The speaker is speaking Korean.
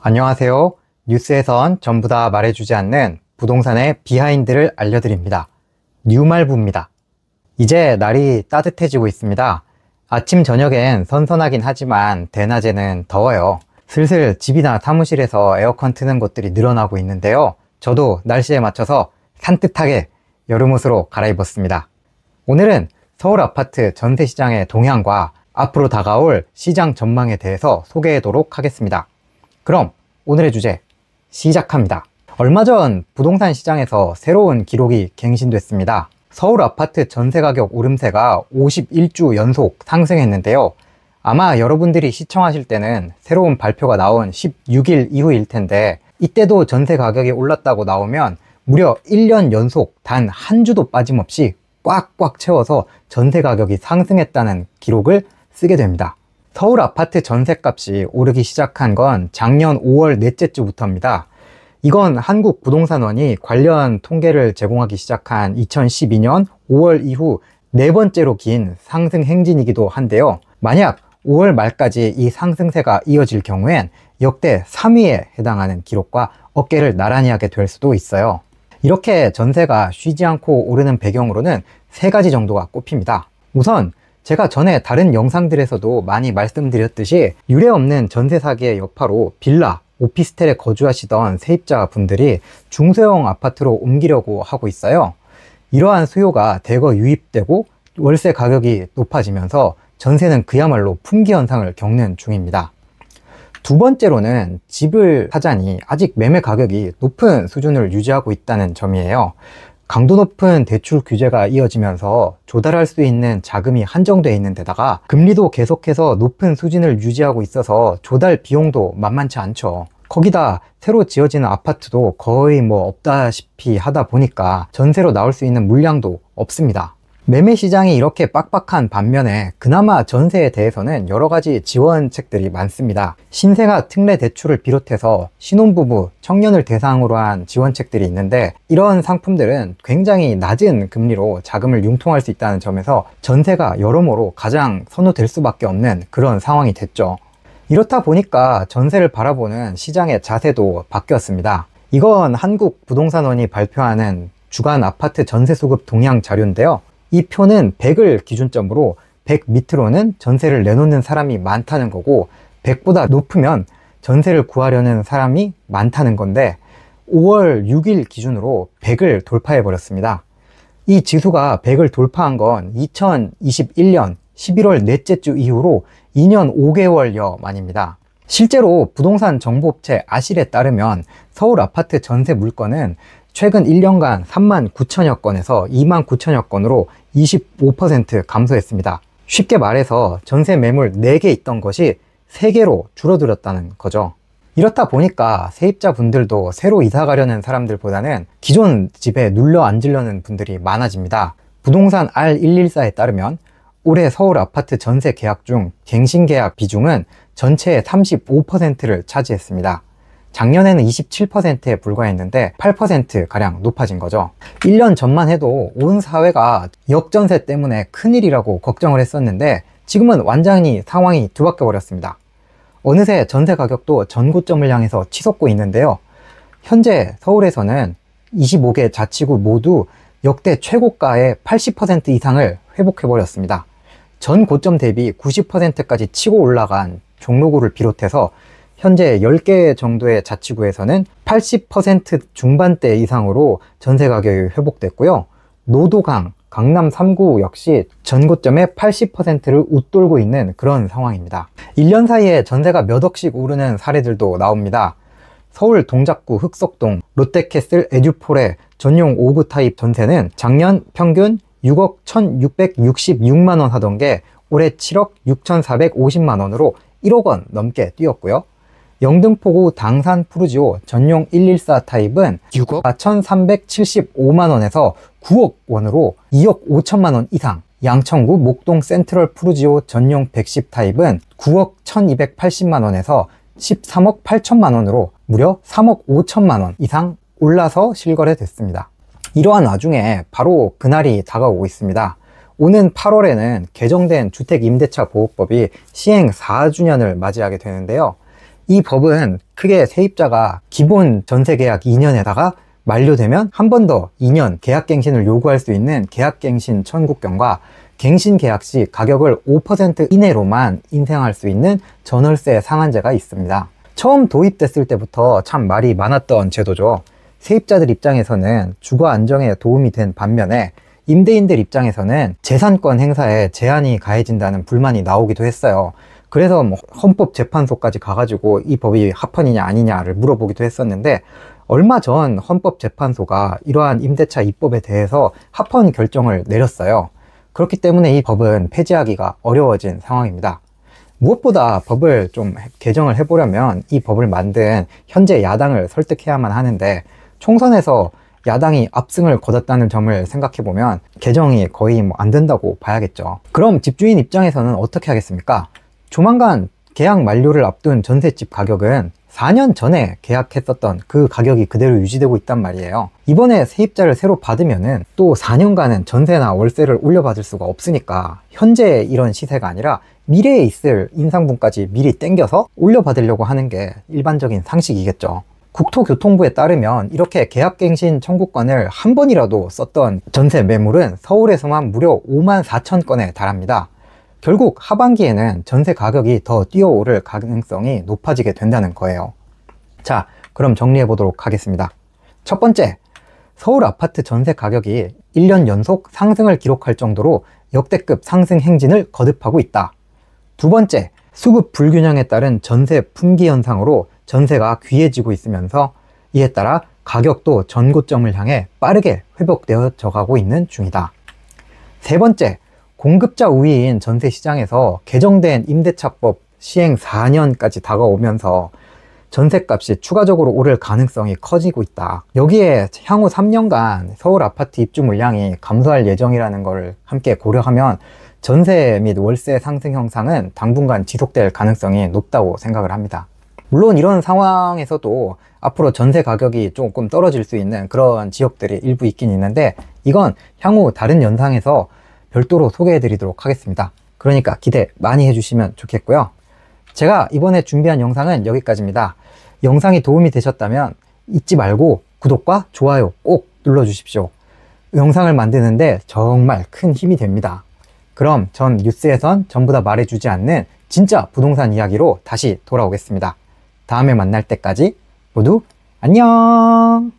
안녕하세요. 뉴스에선 전부 다 말해주지 않는 부동산의 비하인드를 알려드립니다. 뉴말부입니다. 이제 날이 따뜻해지고 있습니다. 아침 저녁엔 선선하긴 하지만 대낮에는 더워요. 슬슬 집이나 사무실에서 에어컨 트는 곳들이 늘어나고 있는데요. 저도 날씨에 맞춰서 산뜻하게 여름옷으로 갈아입었습니다. 오늘은 서울 아파트 전세시장의 동향과 앞으로 다가올 시장 전망에 대해서 소개하도록 하겠습니다. 그럼 오늘의 주제 시작합니다. 얼마 전 부동산 시장에서 새로운 기록이 갱신됐습니다. 서울 아파트 전세 가격 오름세가 51주 연속 상승했는데요. 아마 여러분들이 시청하실 때는 새로운 발표가 나온 16일 이후일 텐데, 이때도 전세 가격이 올랐다고 나오면 무려 1년 연속 단 한 주도 빠짐없이 꽉꽉 채워서 전세 가격이 상승했다는 기록을 쓰게 됩니다. 서울 아파트 전셋값이 오르기 시작한 건 작년 5월 넷째 주부터입니다. 이건 한국부동산원이 관련 통계를 제공하기 시작한 2012년 5월 이후 네 번째로 긴 상승 행진이기도 한데요. 만약 5월 말까지 이 상승세가 이어질 경우엔 역대 3위에 해당하는 기록과 어깨를 나란히 하게 될 수도 있어요. 이렇게 전세가 쉬지 않고 오르는 배경으로는 세 가지 정도가 꼽힙니다. 우선 제가 전에 다른 영상들에서도 많이 말씀드렸듯이 유례없는 전세 사기의 여파로 빌라, 오피스텔에 거주하시던 세입자분들이 중소형 아파트로 옮기려고 하고 있어요. 이러한 수요가 대거 유입되고 월세 가격이 높아지면서 전세는 그야말로 품귀 현상을 겪는 중입니다. 두 번째로는 집을 사자니 아직 매매 가격이 높은 수준을 유지하고 있다는 점이에요. 강도 높은 대출 규제가 이어지면서 조달할 수 있는 자금이 한정되어 있는 데다가 금리도 계속해서 높은 수준을 유지하고 있어서 조달 비용도 만만치 않죠. 거기다 새로 지어지는 아파트도 거의 없다시피 하다 보니까 전세로 나올 수 있는 물량도 없습니다. 매매 시장이 이렇게 빡빡한 반면에 그나마 전세에 대해서는 여러 가지 지원책들이 많습니다. 신생아 특례 대출을 비롯해서 신혼부부, 청년을 대상으로 한 지원책들이 있는데, 이런 상품들은 굉장히 낮은 금리로 자금을 융통할 수 있다는 점에서 전세가 여러모로 가장 선호될 수밖에 없는 그런 상황이 됐죠. 이렇다 보니까 전세를 바라보는 시장의 자세도 바뀌었습니다. 이건 한국부동산원이 발표하는 주간 아파트 전세 수급 동향 자료인데요. 이 표는 100을 기준점으로 100 밑으로는 전세를 내놓는 사람이 많다는 거고, 100보다 높으면 전세를 구하려는 사람이 많다는 건데, 5월 6일 기준으로 100을 돌파해 버렸습니다. 이 지수가 100을 돌파한 건 2021년 11월 넷째 주 이후로 2년 5개월여 만입니다. 실제로 부동산 정보업체 아실에 따르면 서울 아파트 전세 물건은 최근 1년간 3만 9천여 건에서 2만 9천여 건으로 25% 감소했습니다. 쉽게 말해서 전세 매물 4개 있던 것이 3개로 줄어들었다는 거죠. 이렇다 보니까 세입자분들도 새로 이사 가려는 사람들보다는 기존 집에 눌러 앉으려는 분들이 많아집니다. 부동산 R114에 따르면 올해 서울 아파트 전세 계약 중 갱신 계약 비중은 전체의 35%를 차지했습니다. 작년에는 27%에 불과했는데 8%가량 높아진 거죠. 1년 전만 해도 온 사회가 역전세 때문에 큰일이라고 걱정을 했었는데, 지금은 완전히 상황이 뒤바뀌어 버렸습니다. 어느새 전세 가격도 전고점을 향해서 치솟고 있는데요. 현재 서울에서는 25개 자치구 모두 역대 최고가의 80% 이상을 회복해 버렸습니다. 전 고점 대비 90%까지 치고 올라간 종로구를 비롯해서 현재 10개 정도의 자치구에서는 80% 중반대 이상으로 전세 가격이 회복됐고요. 노도강, 강남 3구 역시 전고점의 80%를 웃돌고 있는 그런 상황입니다. 1년 사이에 전세가 몇 억씩 오르는 사례들도 나옵니다. 서울 동작구 흑석동 롯데캐슬 에듀폴의 전용 5구 타입 전세는 작년 평균 6억 1666만원 하던 게 올해 7억 6450만원으로 1억 원 넘게 뛰었고요. 영등포구 당산 푸르지오 전용 114 타입은 6억 4375만원에서 9억 원으로 2억 5천만원 이상, 양천구 목동 센트럴 푸르지오 전용 110 타입은 9억 1280만원에서 13억 8천만원으로 무려 3억 5천만원 이상 올라서 실거래됐습니다. 이러한 와중에 바로 그날이 다가오고 있습니다. 오는 8월에는 개정된 주택임대차 보호법이 시행 4주년을 맞이하게 되는데요. 이 법은 크게 세입자가 기본 전세계약 2년에다가 만료되면 한 번 더 2년 계약갱신을 요구할 수 있는 계약갱신 청구권과 갱신 계약 시 가격을 5% 이내로만 인상할 수 있는 전월세 상한제가 있습니다. 처음 도입됐을 때부터 참 말이 많았던 제도죠. 세입자들 입장에서는 주거 안정에 도움이 된 반면에 임대인들 입장에서는 재산권 행사에 제한이 가해진다는 불만이 나오기도 했어요. 그래서 헌법재판소까지 가가지고 이 법이 합헌이냐 아니냐를 물어보기도 했었는데, 얼마 전 헌법재판소가 이러한 임대차 입법에 대해서 합헌 결정을 내렸어요. 그렇기 때문에 이 법은 폐지하기가 어려워진 상황입니다. 무엇보다 법을 좀 개정을 해보려면 이 법을 만든 현재 야당을 설득해야만 하는데, 총선에서 야당이 압승을 거뒀다는 점을 생각해보면 개정이 거의 안 된다고 봐야겠죠. 그럼 집주인 입장에서는 어떻게 하겠습니까? 조만간 계약 만료를 앞둔 전셋집 가격은 4년 전에 계약했었던 그 가격이 그대로 유지되고 있단 말이에요. 이번에 세입자를 새로 받으면은 또 4년간은 전세나 월세를 올려받을 수가 없으니까 현재 이런 시세가 아니라 미래에 있을 인상분까지 미리 땡겨서 올려받으려고 하는 게 일반적인 상식이겠죠. 국토교통부에 따르면 이렇게 계약갱신 청구권을 한 번이라도 썼던 전세 매물은 서울에서만 무려 5만 4천 건에 달합니다. 결국 하반기에는 전세 가격이 더 뛰어오를 가능성이 높아지게 된다는 거예요. 자, 그럼 정리해 보도록 하겠습니다. 첫 번째, 서울 아파트 전세 가격이 1년 연속 상승을 기록할 정도로 역대급 상승 행진을 거듭하고 있다. 두 번째, 수급 불균형에 따른 전세 품귀 현상으로 전세가 귀해지고 있으면서 이에 따라 가격도 전고점을 향해 빠르게 회복되어져 가고 있는 중이다. 세 번째, 공급자 우위인 전세 시장에서 개정된 임대차법 시행 4년까지 다가오면서 전세값이 추가적으로 오를 가능성이 커지고 있다. 여기에 향후 3년간 서울 아파트 입주 물량이 감소할 예정이라는 걸 함께 고려하면 전세 및 월세 상승 형상은 당분간 지속될 가능성이 높다고 생각을 합니다. 물론 이런 상황에서도 앞으로 전세 가격이 조금 떨어질 수 있는 그런 지역들이 일부 있긴 있는데, 이건 향후 다른 영상에서 별도로 소개해 드리도록 하겠습니다. 그러니까 기대 많이 해주시면 좋겠고요. 제가 이번에 준비한 영상은 여기까지입니다. 영상이 도움이 되셨다면 잊지 말고 구독과 좋아요 꼭 눌러주십시오. 영상을 만드는데 정말 큰 힘이 됩니다. 그럼 전 뉴스에선 전부 다 말해주지 않는 진짜 부동산 이야기로 다시 돌아오겠습니다. 다음에 만날 때까지 모두 안녕!